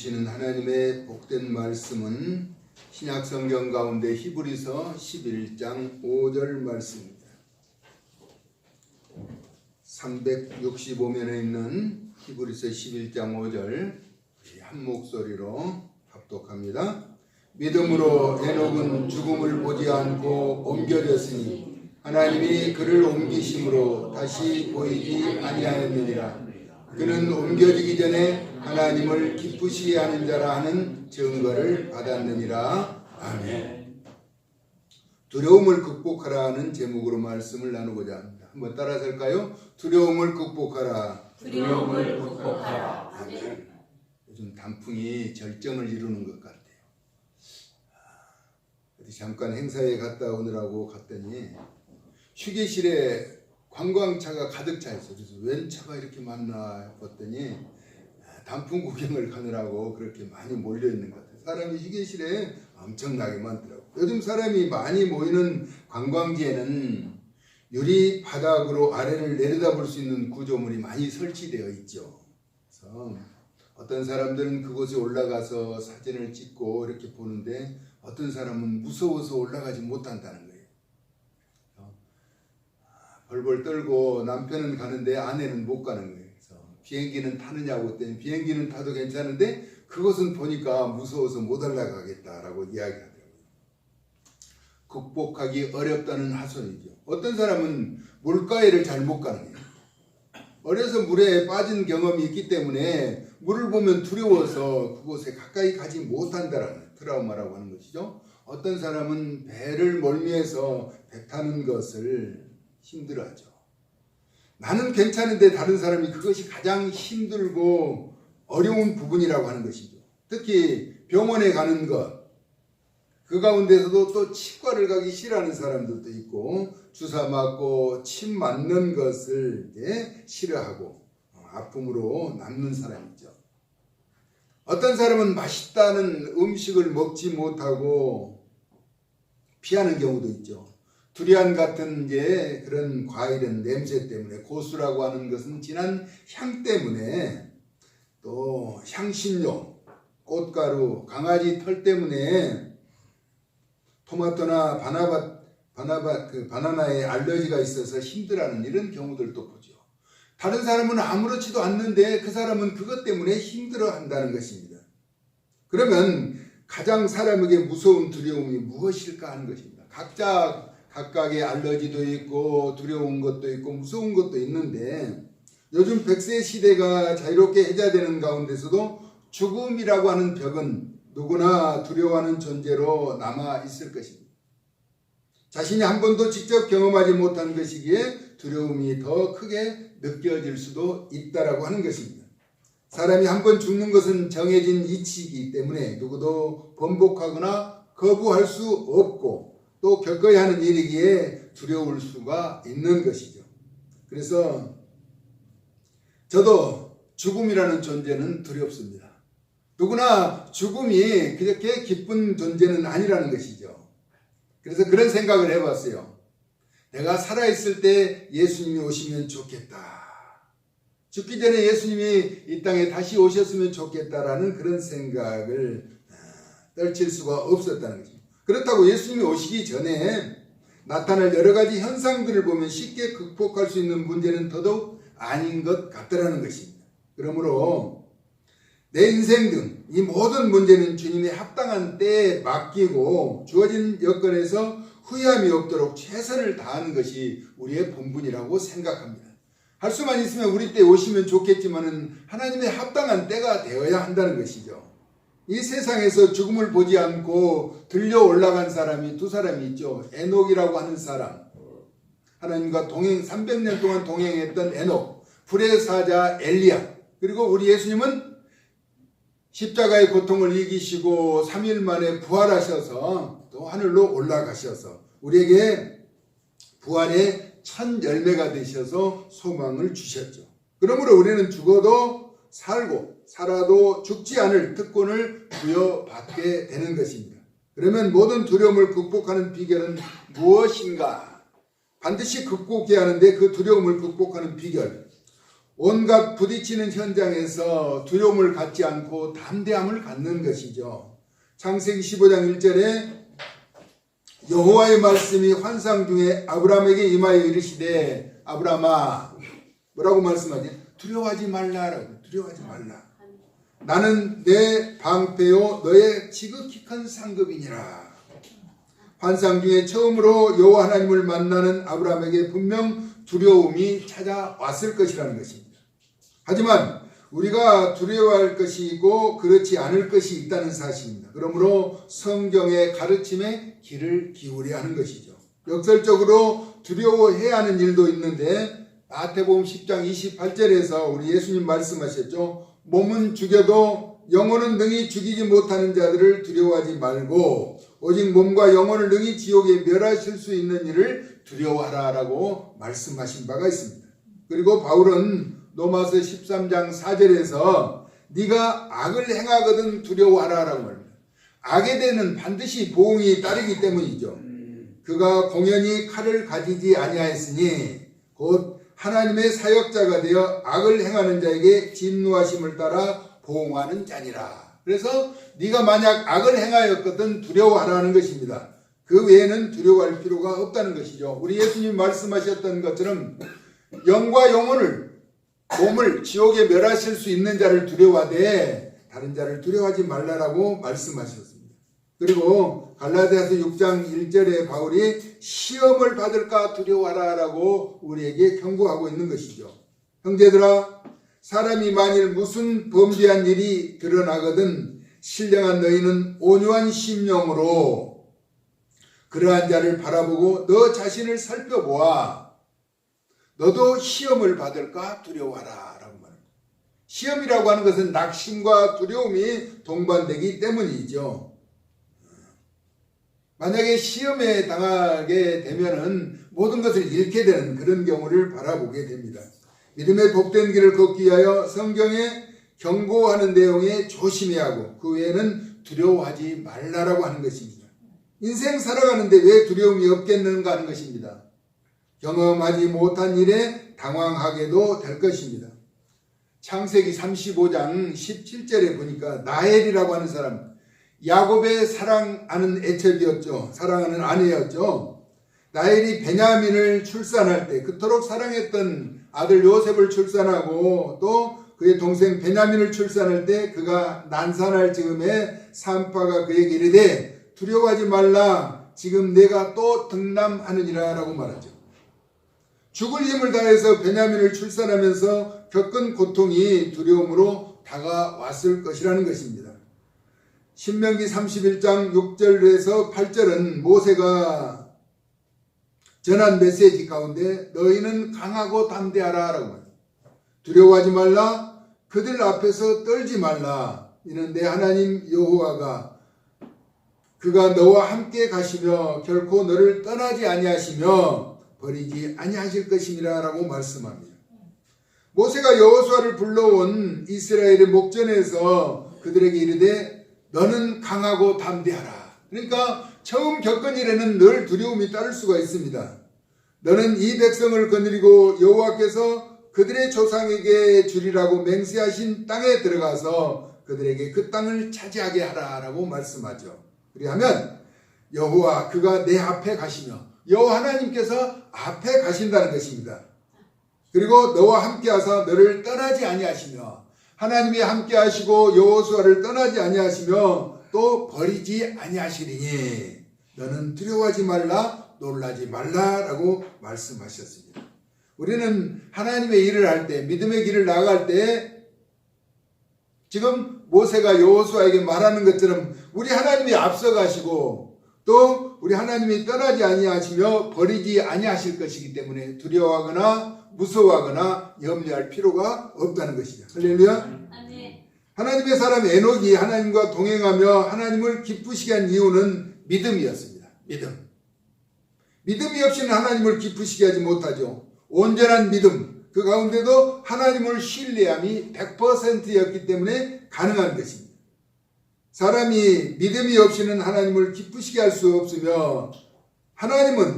주시는 하나님의 복된 말씀은 신약성경 가운데 히브리서 11장 5절 말씀입니다. 365면에 있는 히브리서 11장 5절 한 목소리로 합독합니다. 믿음으로 에녹은 죽음을 보지 않고 옮겨졌으니 하나님이 그를 옮기심으로 다시 보이지 아니하였느니라. 그는 옮겨지기 전에 하나님을 기쁘시게 하는 자라 하는 증거를 받았느니라. 아멘. 두려움을 극복하라는 제목으로 말씀을 나누고자 합니다. 한번 따라서 할까요? 두려움을 극복하라. 두려움을 극복하라. 아멘. 요즘 단풍이 절정을 이루는 것 같아요. 어디 잠깐 행사에 갔다 오느라고 갔더니 휴게실에 관광차가 가득 차 있어요. 그래서 웬 차가 이렇게 많나 봤더니 단풍 구경을 가느라고 그렇게 많이 몰려 있는 것 같아요. 사람이 휴게실에 엄청나게 많더라고요. 요즘 사람이 많이 모이는 관광지에는 유리 바닥으로 아래를 내려다볼 수 있는 구조물이 많이 설치되어 있죠. 그래서 어떤 사람들은 그곳에 올라가서 사진을 찍고 이렇게 보는데 어떤 사람은 무서워서 올라가지 못한다는 거예요. 벌벌 떨고 남편은 가는데 아내는 못 가는 거예요. 그래서 비행기는 타느냐고 했더니 비행기는 타도 괜찮은데 그것은 보니까 무서워서 못 올라가겠다라고 이야기하더라고요. 극복하기 어렵다는 하소연이죠. 어떤 사람은 물가에를 잘 못 가는 거예요. 어려서 물에 빠진 경험이 있기 때문에 물을 보면 두려워서 그곳에 가까이 가지 못한다라는 트라우마라고 하는 것이죠. 어떤 사람은 배를 멀미해서 배 타는 것을 힘들어하죠. 나는 괜찮은데 다른 사람이 그것이 가장 힘들고 어려운 부분이라고 하는 것이죠. 특히 병원에 가는 것, 그 가운데서도 또 치과를 가기 싫어하는 사람들도 있고 주사 맞고 침 맞는 것을 싫어하고 아픔으로 남는 사람이죠. 어떤 사람은 맛있다는 음식을 먹지 못하고 피하는 경우도 있죠. 두리안 같은 그런 과일은 냄새 때문에, 고수라고 하는 것은 진한 향 때문에, 또 향신료, 꽃가루, 강아지 털 때문에 토마토나 바나나에 알러지가 있어서 힘들어하는 이런 경우들도 보죠. 다른 사람은 아무렇지도 않는데 그 사람은 그것 때문에 힘들어한다는 것입니다. 그러면 가장 사람에게 무서운 두려움이 무엇일까 하는 것입니다. 각각의 알러지도 있고 두려운 것도 있고 무서운 것도 있는데 요즘 100세 시대가 자유롭게 해제되는 가운데서도 죽음이라고 하는 벽은 누구나 두려워하는 존재로 남아 있을 것입니다. 자신이 한 번도 직접 경험하지 못한 것이기에 두려움이 더 크게 느껴질 수도 있다라고 하는 것입니다. 사람이 한 번 죽는 것은 정해진 이치이기 때문에 누구도 번복하거나 거부할 수 없고 또 겪어야 하는 일이기에 두려울 수가 있는 것이죠. 그래서 저도 죽음이라는 존재는 두렵습니다. 누구나 죽음이 그렇게 기쁜 존재는 아니라는 것이죠. 그래서 그런 생각을 해봤어요. 내가 살아있을 때 예수님이 오시면 좋겠다. 죽기 전에 예수님이 이 땅에 다시 오셨으면 좋겠다라는 그런 생각을 떨칠 수가 없었다는 거죠. 그렇다고 예수님이 오시기 전에 나타날 여러 가지 현상들을 보면 쉽게 극복할 수 있는 문제는 더더욱 아닌 것 같더라는 것입니다. 그러므로 내 인생 등 이 모든 문제는 주님의 합당한 때에 맡기고 주어진 여건에서 후회함이 없도록 최선을 다하는 것이 우리의 본분이라고 생각합니다. 할 수만 있으면 우리 때 오시면 좋겠지만은 하나님의 합당한 때가 되어야 한다는 것이죠. 이 세상에서 죽음을 보지 않고 들려 올라간 사람이 두 사람이 있죠. 에녹이라고 하는 사람, 하나님과 300년 동안 동행했던 에녹, 불의 사자 엘리야, 그리고 우리 예수님은 십자가의 고통을 이기시고 3일 만에 부활하셔서 또 하늘로 올라가셔서 우리에게 부활의 첫 열매가 되셔서 소망을 주셨죠. 그러므로 우리는 죽어도 살고 살아도 죽지 않을 특권을 부여받게 되는 것입니다. 그러면 모든 두려움을 극복하는 비결은 무엇인가? 반드시 극복해야 하는데 그 두려움을 극복하는 비결, 온갖 부딪히는 현장에서 두려움을 갖지 않고 담대함을 갖는 것이죠. 창세기 15장 1절에 여호와의 말씀이 환상 중에 아브라함에게 임하여 이르시되 아브라함아 뭐라고 말씀하지? 두려워하지 말라라고. 두려워하지 말라. 나는 내 방패요 너의 지극히 큰 상급이니라. 환상 중에 처음으로 여호와 하나님을 만나는 아브라함에게 분명 두려움이 찾아왔을 것이라는 것입니다. 하지만 우리가 두려워할 것이 있고 그렇지 않을 것이 있다는 사실입니다. 그러므로 성경의 가르침에 귀를 기울여야 하는 것이죠. 역설적으로 두려워해야 하는 일도 있는데 마태복음 10장 28절에서 우리 예수님 말씀하셨죠. 몸은 죽여도 영혼은 능히 죽이지 못하는 자들을 두려워하지 말고 오직 몸과 영혼을 능히 지옥에 멸하실 수 있는 일을 두려워하라라고 말씀하신 바가 있습니다. 그리고 바울은 로마서 13장 4절에서 네가 악을 행하거든 두려워하라라고 말합니다. 악에 대해는 반드시 보응이 따르기 때문이죠. 그가 공연히 칼을 가지지 아니하였으니 곧 하나님의 사역자가 되어 악을 행하는 자에게 진노하심을 따라 보응하는 자니라. 그래서 네가 만약 악을 행하였거든 두려워하라는 것입니다. 그 외에는 두려워할 필요가 없다는 것이죠. 우리 예수님 말씀하셨던 것처럼 영과 영혼을 몸을 지옥에 멸하실 수 있는 자를 두려워하되 다른 자를 두려워하지 말라라고 말씀하셨습니다. 그리고 갈라디아서 6장 1절에 바울이 시험을 받을까 두려워하라라고 우리에게 경고하고 있는 것이죠. 형제들아 사람이 만일 무슨 범죄한 일이 드러나거든 신령한 너희는 온유한 심령으로 그러한 자를 바라보고 너 자신을 살펴보아 너도 시험을 받을까 두려워하라 라고 말합니다. 시험이라고 하는 것은 낙심과 두려움이 동반되기 때문이죠. 만약에 시험에 당하게 되면은 모든 것을 잃게 되는 그런 경우를 바라보게 됩니다. 믿음의 복된 길을 걷기 위하여 성경에 경고하는 내용에 조심해야 하고 그 외에는 두려워하지 말라라고 하는 것입니다. 인생 살아가는데 왜 두려움이 없겠는가 하는 것입니다. 경험하지 못한 일에 당황하게도 될 것입니다. 창세기 35장 17절에 보니까 나헬이라고 하는 사람 야곱의 사랑하는 애척이었죠. 사랑하는 아내였죠. 나헬이 베냐민을 출산할 때 그토록 사랑했던 아들 요셉을 출산하고 또 그의 동생 베냐민을 출산할 때 그가 난산할 즈음에 산파가 그에게 이르되 두려워하지 말라 지금 내가 또 등남하느니라 라고 말하죠. 죽을 힘을 다해서 베냐민을 출산하면서 겪은 고통이 두려움으로 다가왔을 것이라는 것입니다. 신명기 31장 6절에서 8절은 모세가 전한 메시지 가운데 너희는 강하고 담대하라 라고 말합니다. 두려워하지 말라 그들 앞에서 떨지 말라 이는 내 하나님 여호와가 그가 너와 함께 가시며 결코 너를 떠나지 아니하시며 버리지 아니하실 것임이라 라고 말씀합니다. 모세가 여호수아를 불러온 이스라엘의 목전에서 그들에게 이르되 너는 강하고 담대하라. 그러니까 처음 겪은 일에는 늘 두려움이 따를 수가 있습니다. 너는 이 백성을 거느리고 여호와께서 그들의 조상에게 주리라고 맹세하신 땅에 들어가서 그들에게 그 땅을 차지하게 하라라고 말씀하죠. 그리하면 여호와 그가 내 앞에 가시며 여호와 하나님께서 앞에 가신다는 것입니다. 그리고 너와 함께 하사 너를 떠나지 아니하시며 하나님이 함께 하시고 여호수아를 떠나지 아니하시며 또 버리지 아니하시리니 너는 두려워하지 말라 놀라지 말라라고 말씀하셨습니다. 우리는 하나님의 일을 할 때 믿음의 길을 나아갈 때 지금 모세가 여호수아에게 말하는 것처럼 우리 하나님이 앞서가시고 또 우리 하나님이 떠나지 아니하시며 버리지 아니하실 것이기 때문에 두려워하거나 무서워하거나 염려할 필요가 없다는 것이죠. 할렐루야. 하나님의 사람 에녹이 하나님과 동행하며 하나님을 기쁘시게 한 이유는 믿음이었습니다. 믿음이 없이는 하나님을 기쁘시게 하지 못하죠. 온전한 믿음, 그 가운데도 하나님을 신뢰함이 100%였기 때문에 가능한 것입니다. 사람이 믿음이 없이는 하나님을 기쁘시게 할 수 없으며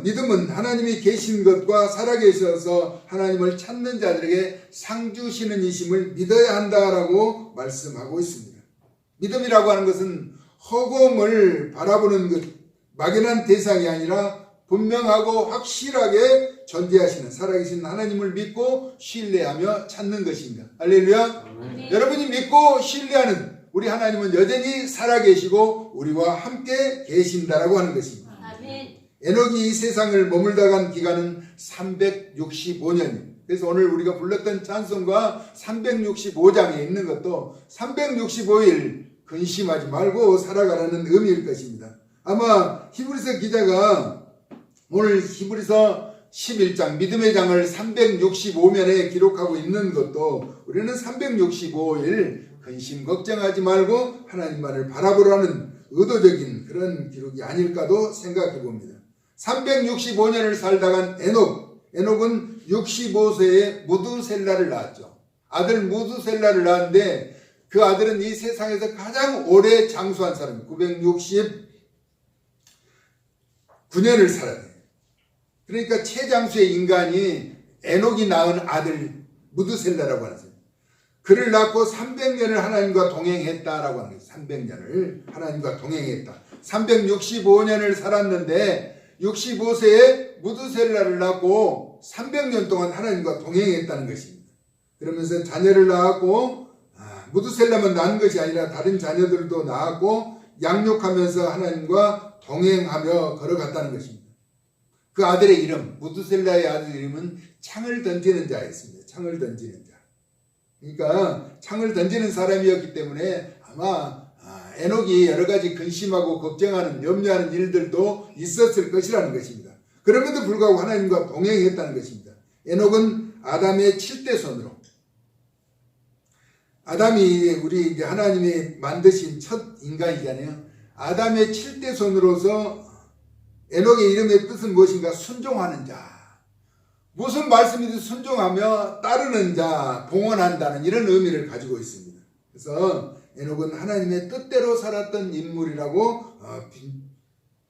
믿음은 하나님이 계신 것과 살아계셔서 하나님을 찾는 자들에게 상 주시는 이심을 믿어야 한다라고 말씀하고 있습니다. 믿음이라고 하는 것은 허공을 바라보는 것, 막연한 대상이 아니라 분명하고 확실하게 존재하시는 살아계신 하나님을 믿고 신뢰하며 찾는 것입니다. 할렐루야. 아멘. 여러분이 믿고 신뢰하는 우리 하나님은 여전히 살아계시고 우리와 함께 계신다라고 하는 것입니다. 아멘. 에녹이 이 세상을 머물다 간 기간은 365년입니다. 그래서 오늘 우리가 불렀던 찬송가 365장에 있는 것도 365일 근심하지 말고 살아가라는 의미일 것입니다. 아마 히브리서 기자가 오늘 히브리서 11장 믿음의 장을 365면에 기록하고 있는 것도 우리는 365일 근심 걱정하지 말고 하나님만을 바라보라는 의도적인 그런 기록이 아닐까도 생각해 봅니다. 365년을 살다간 에녹은 65세에 무두셀라를 낳았죠. 아들 무두셀라를 낳았는데 그 아들은 이 세상에서 가장 오래 장수한 사람, 969년을 살아요. 그러니까 최장수의 인간이 에녹이 낳은 아들 무두셀라라고 하는 사람. 그를 낳고 300년을 하나님과 동행했다라고 하는 거예요. 300년을 하나님과 동행했다. 365년을 살았는데 65세에 무두셀라를 낳고 300년 동안 하나님과 동행했다는 것입니다. 그러면서 자녀를 낳았고 무두셀라만 낳은 것이 아니라 다른 자녀들도 낳았고 양육하면서 하나님과 동행하며 걸어갔다는 것입니다. 그 아들의 이름, 무두셀라의 아들 이름은 창을 던지는 자였습니다. 창을 던지는 자. 그러니까 창을 던지는 사람이었기 때문에 아마 에녹이 여러 가지 근심하고 걱정하는 염려하는 일들도 있었을 것이라는 것입니다. 그럼에도 불구하고 하나님과 동행했다는 것입니다. 에녹은 아담의 7대 손으로 아담이 우리 이제 하나님이 만드신 첫 인간이잖아요. 아담의 7대 손으로서 에녹의 이름의 뜻은 무엇인가? 순종하는 자. 무슨 말씀이든 순종하며 따르는 자, 봉헌한다는 이런 의미를 가지고 있습니다. 그래서 에녹은 하나님의 뜻대로 살았던 인물이라고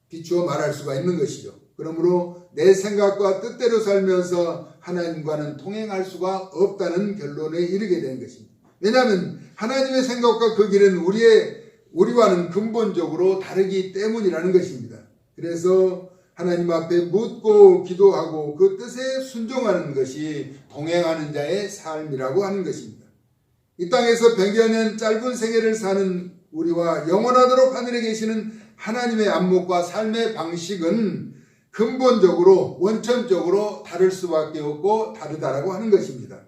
비추어 말할 수가 있는 것이죠. 그러므로 내 생각과 뜻대로 살면서 하나님과는 통행할 수가 없다는 결론에 이르게 된 것입니다. 왜냐하면 하나님의 생각과 그 길은 우리와는 근본적으로 다르기 때문이라는 것입니다. 그래서 하나님 앞에 묻고 기도하고 그 뜻에 순종하는 것이 동행하는 자의 삶이라고 하는 것입니다. 이 땅에서 100여 년 짧은 생애를 사는 우리와 영원하도록 하늘에 계시는 하나님의 안목과 삶의 방식은 근본적으로 원천적으로 다를 수밖에 없고 다르다라고 하는 것입니다.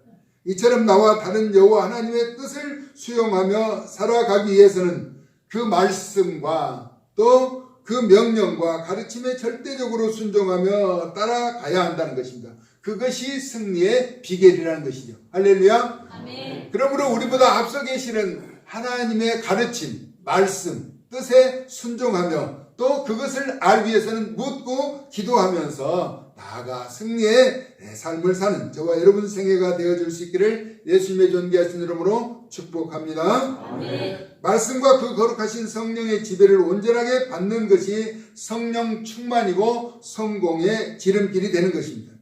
이처럼 나와 다른 여호와 하나님의 뜻을 수용하며 살아가기 위해서는 그 말씀과 또 그 명령과 가르침에 절대적으로 순종하며 따라가야 한다는 것입니다. 그것이 승리의 비결이라는 것이죠. 할렐루야. 아멘. 그러므로 우리보다 앞서 계시는 하나님의 가르침, 말씀, 뜻에 순종하며 또 그것을 알기 위해서는 묻고 기도하면서 나아가 승리의 삶을 사는 저와 여러분 생애가 되어줄 수 있기를 예수님의 존귀하신 이름으로 축복합니다. 아멘. 말씀과 그 거룩하신 성령의 지배를 온전하게 받는 것이 성령 충만이고 성공의 지름길이 되는 것입니다.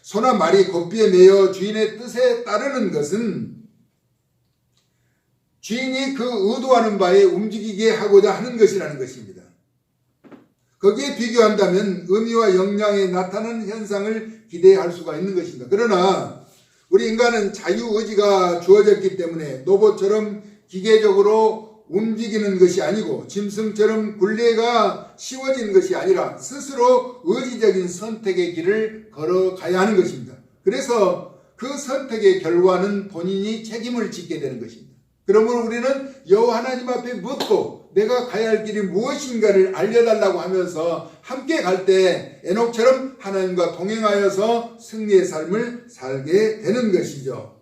소나 말이 곱비에 매여 주인의 뜻에 따르는 것은 주인이 그 의도하는 바에 움직이게 하고자 하는 것이라는 것입니다. 거기에 비교한다면 의미와 역량에 나타나는 현상을 기대할 수가 있는 것입니다. 그러나 우리 인간은 자유의지가 주어졌기 때문에 로봇처럼 기계적으로 움직이는 것이 아니고 짐승처럼 굴레가 씌워지는 것이 아니라 스스로 의지적인 선택의 길을 걸어가야 하는 것입니다. 그래서 그 선택의 결과는 본인이 책임을 짓게 되는 것입니다. 그러므로 우리는 여호와 하나님 앞에 묻고 내가 가야 할 길이 무엇인가를 알려달라고 하면서 함께 갈 때 에녹처럼 하나님과 동행하여서 승리의 삶을 살게 되는 것이죠.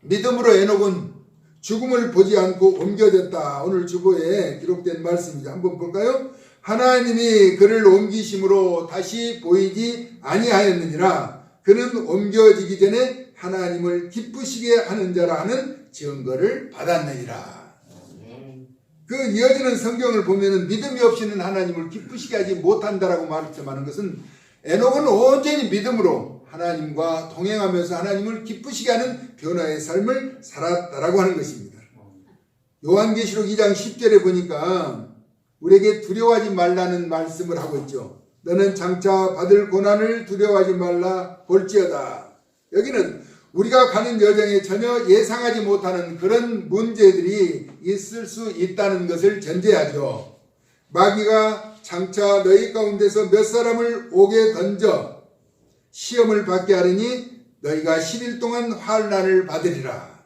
믿음으로 에녹은 죽음을 보지 않고 옮겨졌다. 오늘 주보에 기록된 말씀입니다. 한번 볼까요? 하나님이 그를 옮기심으로 다시 보이지 아니하였느니라. 그는 옮겨지기 전에 하나님을 기쁘시게 하는 자라 하는 증거를 받았느니라. 그 이어지는 성경을 보면은 믿음이 없이는 하나님을 기쁘시게 하지 못한다라고 말씀하는 것은 에녹은 온전히 믿음으로 하나님과 동행하면서 하나님을 기쁘시게 하는 변화의 삶을 살았다라고 하는 것입니다. 요한계시록 2장 10절에 보니까 우리에게 두려워하지 말라는 말씀을 하고 있죠. 너는 장차 받을 고난을 두려워하지 말라 볼지어다. 여기는 우리가 가는 여정에 전혀 예상하지 못하는 그런 문제들이 있을 수 있다는 것을 전제하죠. 마귀가 장차 너희 가운데서 몇 사람을 옥에 던져 시험을 받게 하리니 너희가 10일 동안 환난을 받으리라.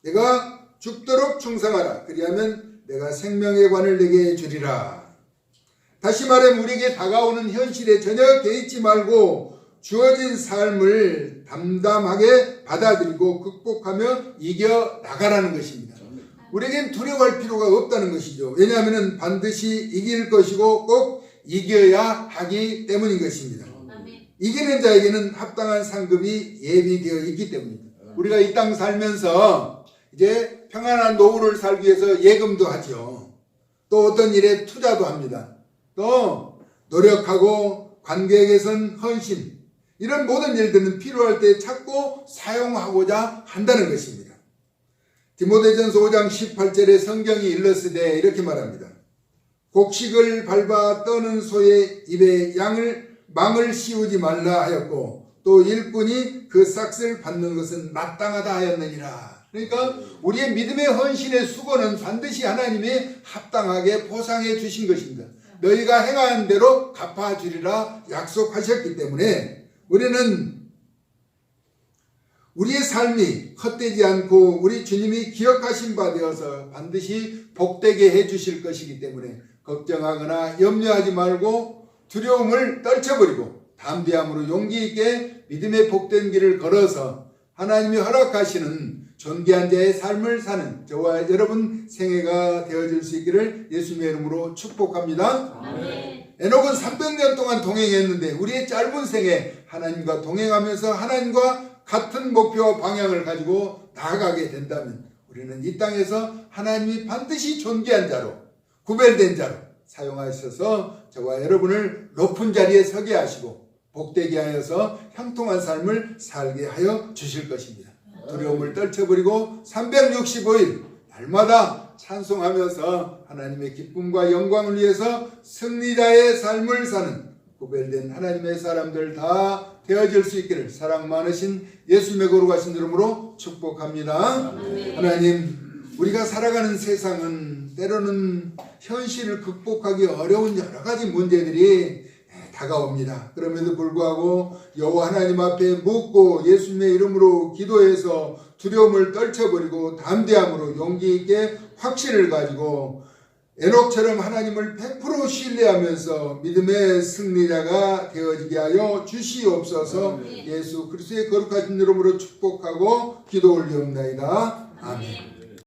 내가 죽도록 충성하라. 그리하면 내가 생명의 관을 내게 주리라. 다시 말하면 우리에게 다가오는 현실에 전혀 개의치 말고 주어진 삶을 담담하게 받아들이고 극복하며 이겨나가라는 것입니다. 우리에겐 두려워할 필요가 없다는 것이죠. 왜냐하면 반드시 이길 것이고 꼭 이겨야 하기 때문인 것입니다. 이기는 자에게는 합당한 상급이 예비되어 있기 때문입니다. 우리가 이 땅 살면서 이제 평안한 노후를 살기 위해서 예금도 하죠. 또 어떤 일에 투자도 합니다. 또 노력하고 관계에 개선, 헌신, 이런 모든 일들은 필요할 때 찾고 사용하고자 한다는 것입니다. 디모데전서 5장 18절에 성경이 일렀으되 이렇게 말합니다. 곡식을 밟아 떠는 소의 입에 망을 씌우지 말라 하였고 또 일꾼이 그 싹을 받는 것은 마땅하다 하였느니라. 그러니까 우리의 믿음의 헌신의 수고는 반드시 하나님이 합당하게 보상해 주신 것입니다. 너희가 행한 대로 갚아주리라 약속하셨기 때문에 우리는 우리의 삶이 헛되지 않고 우리 주님이 기억하신 바 되어서 반드시 복되게 해주실 것이기 때문에 걱정하거나 염려하지 말고 두려움을 떨쳐버리고 담대함으로 용기 있게 믿음의 복된 길을 걸어서 하나님이 허락하시는 존귀한 자의 삶을 사는 저와 여러분 생애가 되어질 수 있기를 예수님의 이름으로 축복합니다. 아멘. 에녹은 300년 동안 동행했는데 우리의 짧은 생에 하나님과 동행하면서 하나님과 같은 목표와 방향을 가지고 나아가게 된다면 우리는 이 땅에서 하나님이 반드시 존귀한 자로 구별된 자로 사용하셔서 저와 여러분을 높은 자리에 서게 하시고 복되게 하여서 형통한 삶을 살게 하여 주실 것입니다. 두려움을 떨쳐버리고 365일 날마다 찬송하면서 하나님의 기쁨과 영광을 위해서 승리자의 삶을 사는 구별된 하나님의 사람들 다 되어질 수 있기를 사랑 많으신 예수님의 거룩하신 이름으로 축복합니다. 하나님, 우리가 살아가는 세상은 때로는 현실을 극복하기 어려운 여러 가지 문제들이 다가옵니다. 그럼에도 불구하고 여호와 하나님 앞에 묻고 예수님의 이름으로 기도해서 두려움을 떨쳐버리고 담대함으로 용기 있게 확신을 가지고 에녹처럼 하나님을 100% 신뢰하면서 믿음의 승리자가 되어지게 하여 주시옵소서. 예수 그리스도의 거룩하신 이름으로 축복하고 기도 올리옵나이다. 아멘.